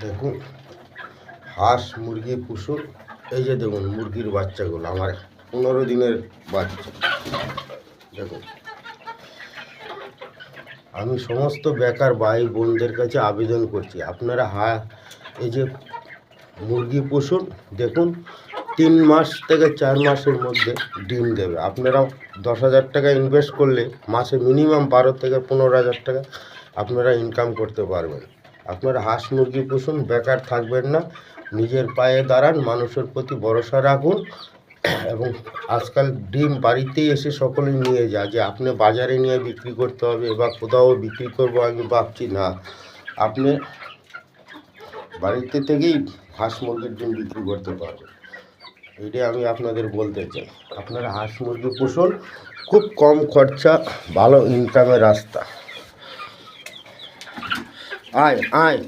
দেখুন হাঁস মুরগি পুষুন। এই যে দেখুন মুরগির বাচ্চাগুলো আমার 15 দিনের বাচ্চা। দেখুন আমি সমস্ত বেকার ভাই বোনদের কাছে আবেদন করছি, আপনারা এই যে মুরগি পুষুন। দেখুন 3 মাস থেকে 4 মাসের মধ্যে ডিম দেবে। আপনারা 10,000 টাকা ইনভেস্ট করলে মাসে মিনিমাম 12 থেকে 15,000 টাকা আপনারা ইনকাম করতে পারবেন। আপনারা হাঁস মুরগি পুষুন, বেকার থাকবেন না, নিজের পায়ে দাঁড়ান, মানুষের প্রতি ভরসা রাখুন। এবং আজকাল ডিম বাড়িতেই এসে সকলেই নিয়ে যায়, যে আপনি বাজারে নিয়ে বিক্রি করতে হবে বা কোথাও বিক্রি করবো আমি ভাবছি না, আপনি বাড়িতে থেকেই হাঁস মুরগির ডিম বিক্রি করতে পারবেন। এটাই আমি আপনাদের বলতে চাই, আপনারা হাঁস মুরগি পুষুন, খুব কম খরচা, ভালো ইনকামের রাস্তা। আয় আয়।